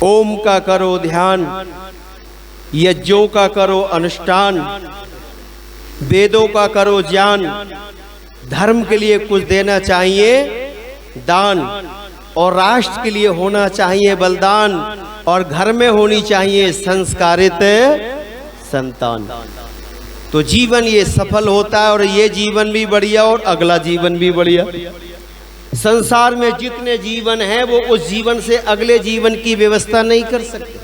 ओम का करो ध्यान, यज्ञों का करो अनुष्ठान, वेदों का करो ज्ञान, धर्म के लिए कुछ देना चाहिए दान, और राष्ट्र के लिए होना चाहिए बलिदान, और घर में होनी चाहिए संस्कारित संतान। तो जीवन ये सफल होता है, और ये जीवन भी बढ़िया और अगला जीवन भी बढ़िया। संसार में जितने जीवन हैं वो उस जीवन से अगले जीवन की व्यवस्था नहीं कर सकते,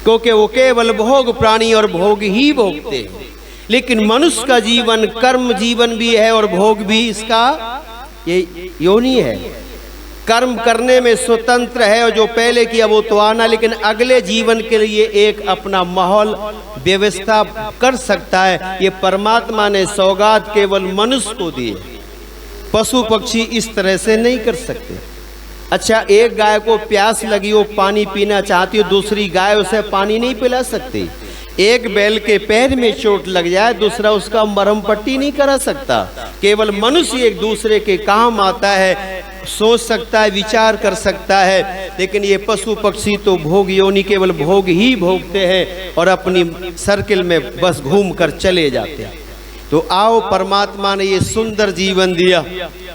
क्योंकि वो केवल भोग प्राणी और भोग ही भोगते हैं। लेकिन मनुष्य का जीवन कर्म जीवन भी है और भोग भी इसका ये योनि है। कर्म करने में स्वतंत्र है, और जो पहले किया वो तो आना, लेकिन अगले जीवन के लिए एक अपना माहौल व्यवस्था कर सकता है। ये परमात्मा ने सौगात केवल मनुष्य को दी है, पशु पक्षी इस तरह से नहीं कर सकते। अच्छा, एक गाय को प्यास लगी, वो पानी पीना चाहती हो, दूसरी गाय उसे पानी नहीं पिला सकती। एक बैल के पैर में चोट लग जाए, दूसरा उसका मरहम पट्टी नहीं करा सकता। केवल मनुष्य एक दूसरे के काम आता है, सोच सकता है, विचार कर सकता है। लेकिन ये पशु पक्षी तो भोग योनि केवल भोग ही भोगते हैं और अपनी सर्किल में बस घूम कर चले जाते हैं। तो आओ, परमात्मा ने ये सुंदर जीवन दिया।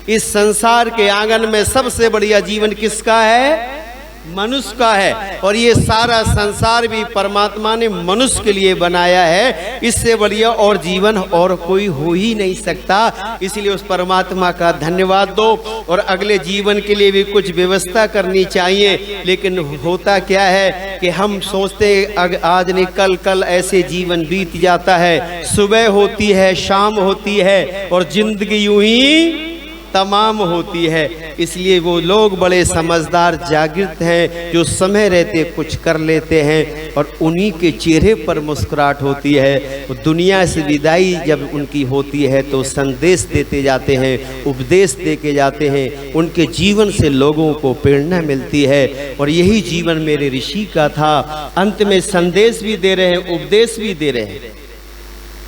इस संसार के आंगन में सबसे बढ़िया जीवन किसका है? मनुष्य का है। और ये सारा संसार भी परमात्मा ने मनुष्य के लिए बनाया है। इससे बढ़िया और जीवन और कोई हो ही नहीं सकता। इसलिए उस परमात्मा का धन्यवाद दो, और अगले जीवन के लिए भी कुछ व्यवस्था करनी चाहिए। लेकिन होता क्या है कि हम सोचते आज नहीं कल, कल ऐसे जीवन बीत जाता है। सुबह होती है, शाम होती है, और जिंदगी यूं ही तमाम होती है। इसलिए वो लोग बड़े समझदार जागृत हैं जो समय रहते कुछ कर लेते हैं, और उन्हीं के चेहरे पर मुस्कुराहट होती है। दुनिया से विदाई जब उनकी होती है तो संदेश देते जाते हैं, उपदेश दे के जाते हैं। उनके जीवन से लोगों को प्रेरणा मिलती है, और यही जीवन मेरे ऋषि का था। अंत में संदेश भी दे रहे हैं, उपदेश भी दे रहे हैं,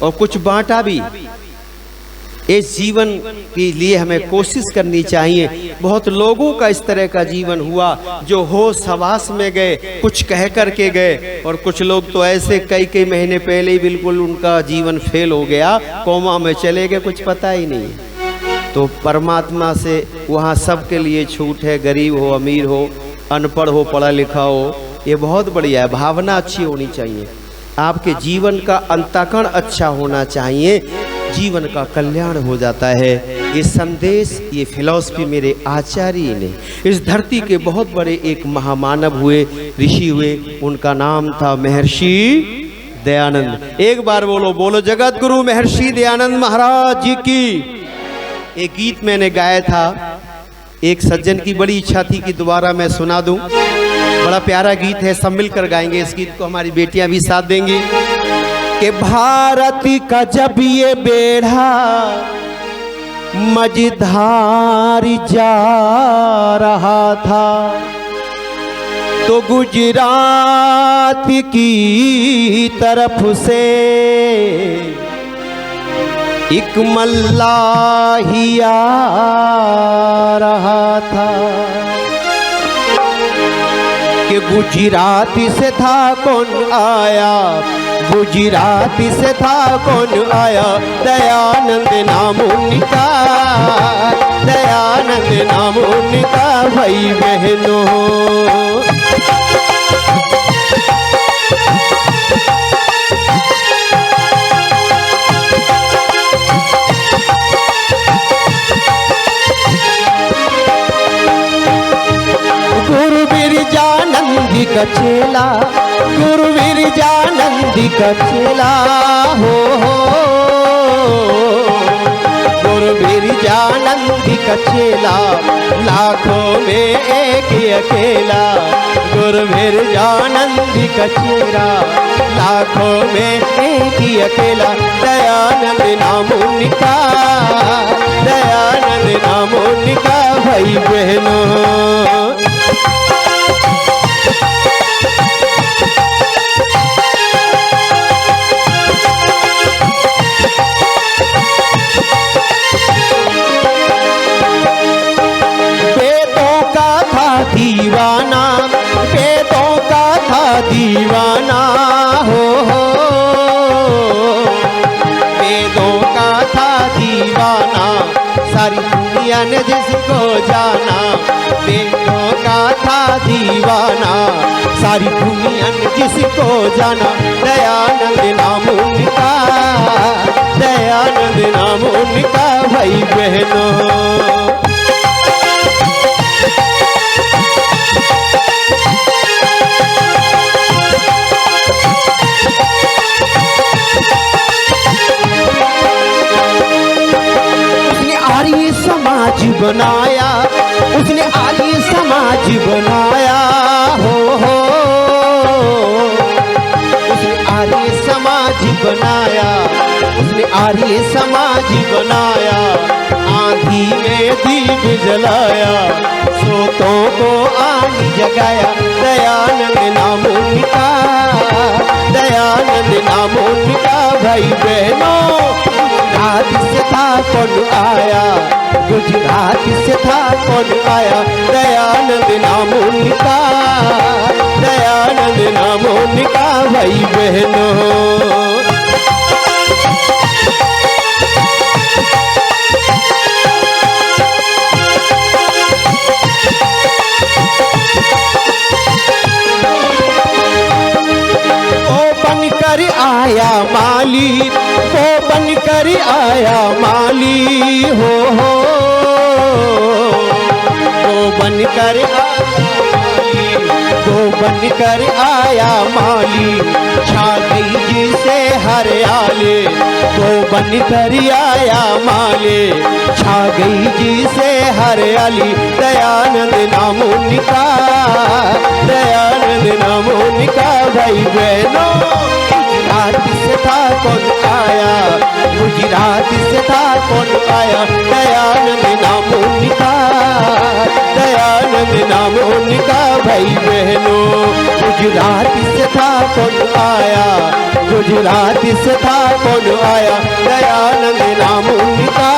और कुछ बांटा भी। इस जीवन के लिए हमें कोशिश करनी चाहिए। बहुत लोगों का इस तरह का जीवन हुआ जो होश हवास में गए, कुछ कह कर के गए, और कुछ लोग तो ऐसे कई महीने पहले ही बिल्कुल उनका जीवन फेल हो गया, कोमा में चले गए, कुछ पता ही नहीं। तो परमात्मा से वहाँ सबके लिए छूट है, गरीब हो, अमीर हो, अनपढ़ हो, पढ़ा लिखा हो, ये बहुत बढ़िया है। भावना अच्छी होनी चाहिए, आपके जीवन का अंतःकरण अच्छा होना चाहिए, जीवन का कल्याण हो जाता है। ये संदेश, ये फिलॉसफी मेरे आचार्य ने, इस धरती के बहुत बड़े एक महामानव हुए, ऋषि हुए, उनका नाम था महर्षि दयानंद। एक बार बोलो जगत गुरु महर्षि दयानंद महाराज जी की। एक गीत मैंने गाया था, एक सज्जन की बड़ी इच्छा थी कि दोबारा मैं सुना दूं। बड़ा प्यारा गीत है, सब मिलकर गाएंगे इस गीत को, हमारी बेटियां भी साथ देंगी। कि भारत का जब ये बेड़ा मझधार जा रहा था, तो गुजरात की तरफ से एक मल्लाही आ रहा था। कि गुजराती से था कौन आया, गुजराती से था कौन आया, दयानंद नाम उनका, दयानंद नाम उनका भाई बहनों। गुरुवीरजानंदी का चेला, गुरुवीरजानंदी का चेला हो, गुरुवीरजानंदी का चेला, लाखों में एक अकेला। गुरुवीरजानंदी का चेला, लाखों में एक ही अकेला, दयानंद नाम उनका, दयानंद नाम उनका भाई बहनों। दीवाना वेदों अपना, सारी दुनिया ने जिसको जाना, दयानंद नाम उनका, दयानंद नाम उनका भाई बहनों। आर्य समाज बनाया, उसने आर्य समाज बनाया, हो उसने आर्य समाज बनाया, उसने आर्य समाज बनाया। आंधी में दीप जलाया, सोतों को आग जगाया, दयानंद नाम उनका, दयानंद नाम उनका भाई बहनों। गुजरात से था कौन आया, गुजरात से था कौन आया, दयानंद नाम उनका, दयानंद नाम उनका भाई बहनों। आया माली, वो बनकर आया माली, हो वो बनकर आया माली, वो बनकर आया माली। छा गई जिसे हरियाली, वो बनकर आया माली, छा गई जिसे हरियाली, दयानंद नाम उनका, दयानंद नाम उनका भाई बहनों। गुजरात से था कौन आया, गुजरात से था कौन आया, दयानंद नाम उनका, दयानंद नाम उनका भाई बहनों। गुजरात से था कौन आया, गुजरात से था कौन आया, दयानंद नाम उनका,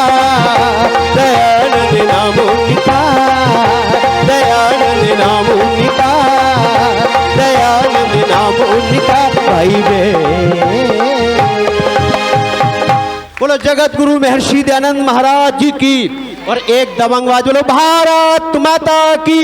दयानंद नाम उनका, दयानंद नाम उनका, दयानंद नाम उनका भाई बहन। बोलो जगत गुरु महर्षि दयानंद महाराज जी की, और एक दबंगबाज बोलो भारत माता की।